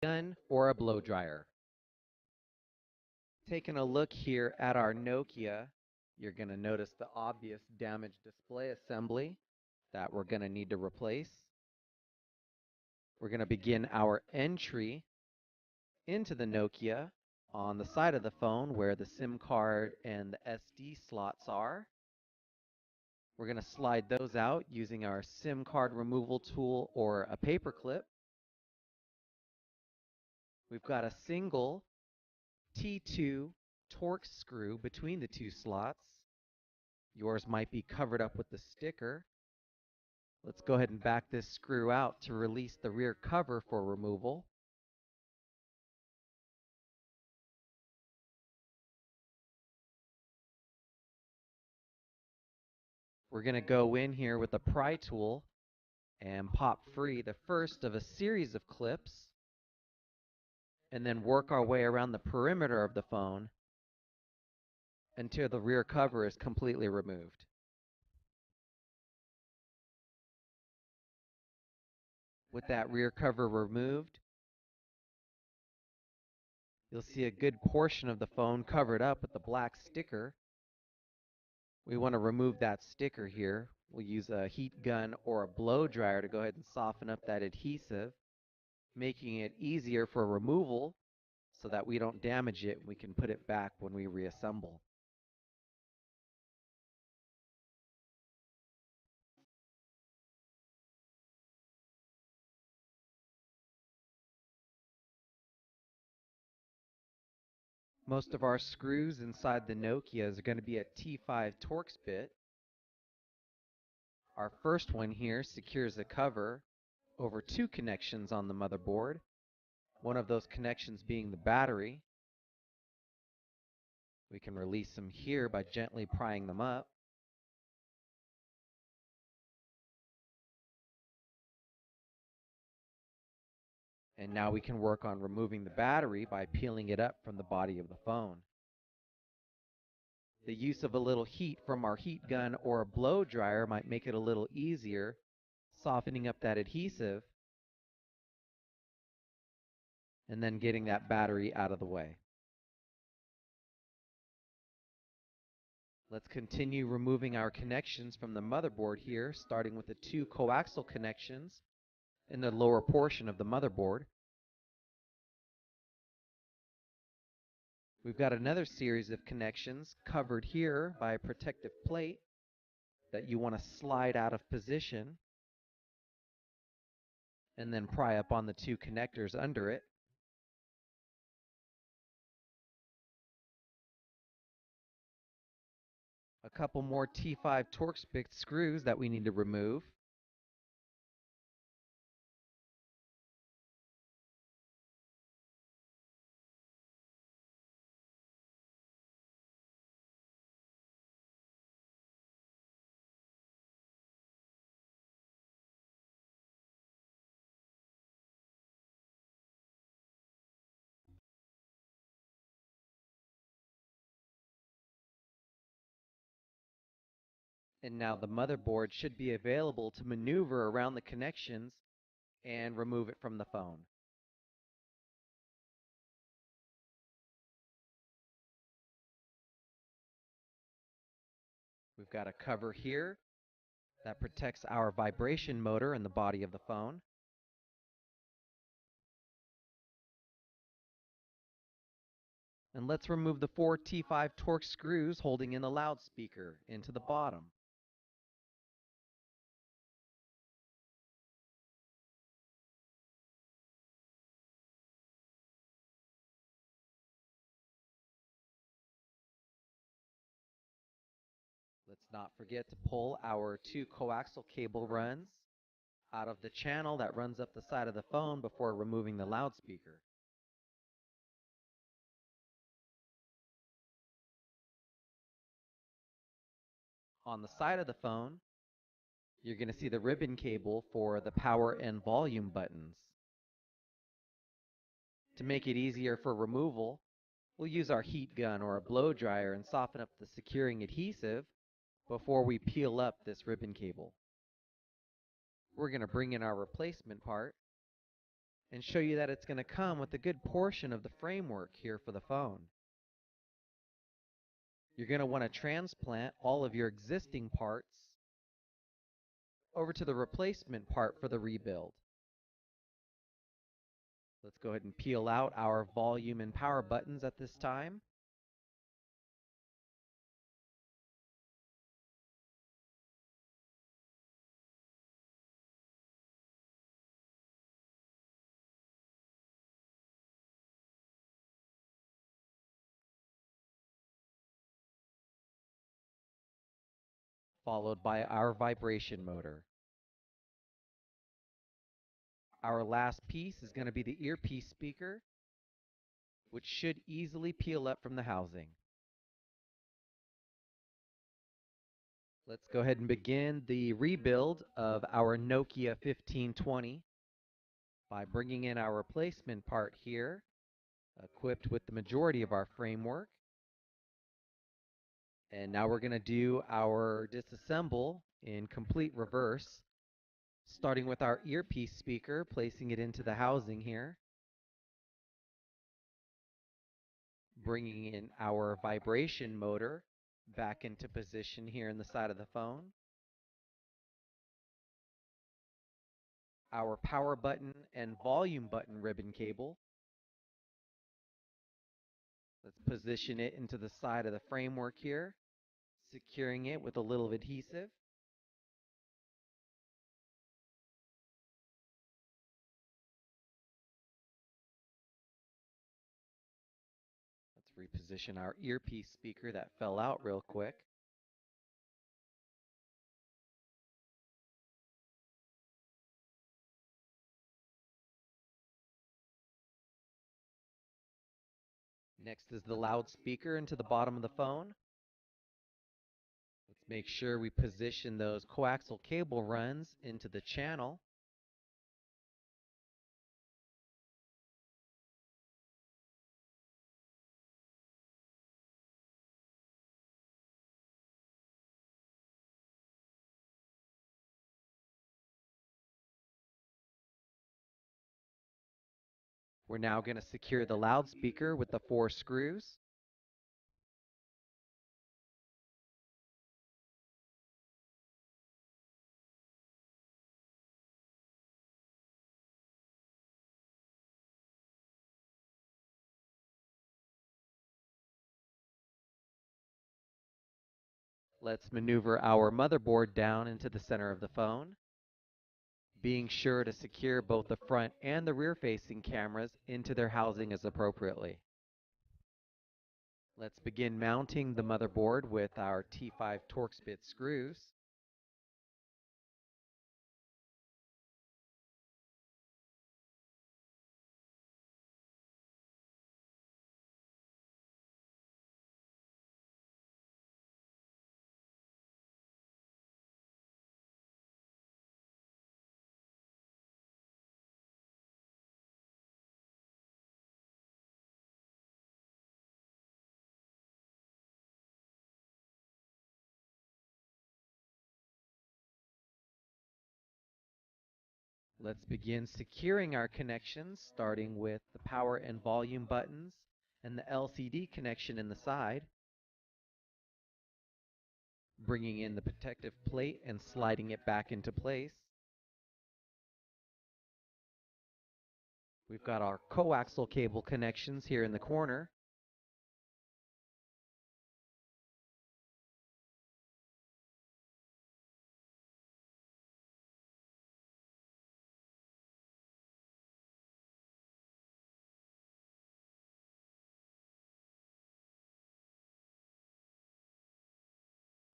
gun or a blow dryer. Taking a look here at our Nokia, you're going to notice the obvious damaged display assembly that we're going to need to replace. We're going to begin our entry into the Nokia on the side of the phone where the SIM card and the SD slots are. We're going to slide those out using our SIM card removal tool or a paper clip. We've got a single T2 Torx screw between the two slots. Yours might be covered up with the sticker. Let's go ahead and back this screw out to release the rear cover for removal. We're going to go in here with a pry tool and pop free the first of a series of clips, and then work our way around the perimeter of the phone until the rear cover is completely removed. With that rear cover removed, you'll see a good portion of the phone covered up with the black sticker. We want to remove that sticker here. We'll use a heat gun or a blow dryer to go ahead and soften up that adhesive, making it easier for removal so that we don't damage it and we can put it back when we reassemble. Most of our screws inside the Nokias are going to be a T5 Torx bit. Our first one here secures the cover over two connections on the motherboard, one of those connections being the battery. We can release them here by gently prying them up. And now we can work on removing the battery by peeling it up from the body of the phone. The use of a little heat from our heat gun or a blow dryer might make it a little easier, softening up that adhesive and then getting that battery out of the way. Let's continue removing our connections from the motherboard here, starting with the two coaxial connections in the lower portion of the motherboard. We've got another series of connections covered here by a protective plate that you want to slide out of position and then pry up on the two connectors under it. A couple more T5 Torx bit screws that we need to remove. And now the motherboard should be available to maneuver around the connections and remove it from the phone. We've got a cover here that protects our vibration motor in the body of the phone. And let's remove the four T5 Torx screws holding in the loudspeaker into the bottom. Let's not forget to pull our two coaxial cable runs out of the channel that runs up the side of the phone before removing the loudspeaker. On the side of the phone, you're going to see the ribbon cable for the power and volume buttons. To make it easier for removal, we'll use our heat gun or a blow dryer and soften up the securing adhesive before we peel up this ribbon cable. We're going to bring in our replacement part and show you that it's going to come with a good portion of the framework here for the phone. You're going to want to transplant all of your existing parts over to the replacement part for the rebuild. Let's go ahead and peel out our volume and power buttons at this time. Followed by our vibration motor. Our last piece is going to be the earpiece speaker, which should easily peel up from the housing. Let's go ahead and begin the rebuild of our Nokia 1520 by bringing in our replacement part here, equipped with the majority of our framework. And now we're going to do our disassemble in complete reverse, starting with our earpiece speaker, placing it into the housing here, bringing in our vibration motor back into position here in the side of the phone, our power button and volume button ribbon cable. Let's position it into the side of the framework here, securing it with a little adhesive. Let's reposition our earpiece speaker that fell out real quick. Next is the loudspeaker into the bottom of the phone. Let's make sure we position those coaxial cable runs into the channel. We're now going to secure the loudspeaker with the 4 screws. Let's maneuver our motherboard down into the center of the phone, being sure to secure both the front and the rear-facing cameras into their housing as appropriately. Let's begin mounting the motherboard with our T5 Torx bit screws. Let's begin securing our connections, starting with the power and volume buttons and the LCD connection in the side, bringing in the protective plate and sliding it back into place. We've got our coaxial cable connections here in the corner.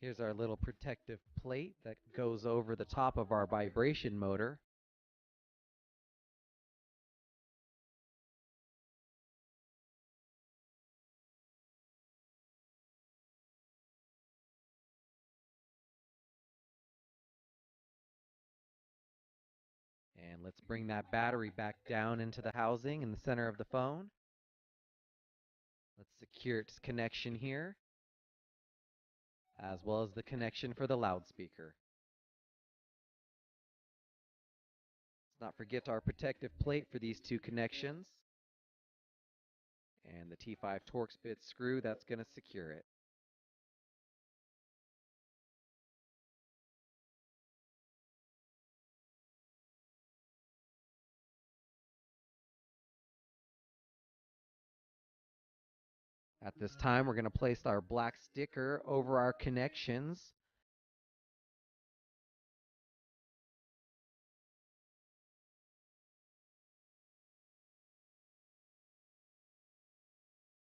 Here's our little protective plate that goes over the top of our vibration motor. And let's bring that battery back down into the housing in the center of the phone. Let's secure its connection here, as well as the connection for the loudspeaker. Not forget our protective plate for these two connections and the T5 Torx bit screw that's going to secure it. At this time, we're going to place our black sticker over our connections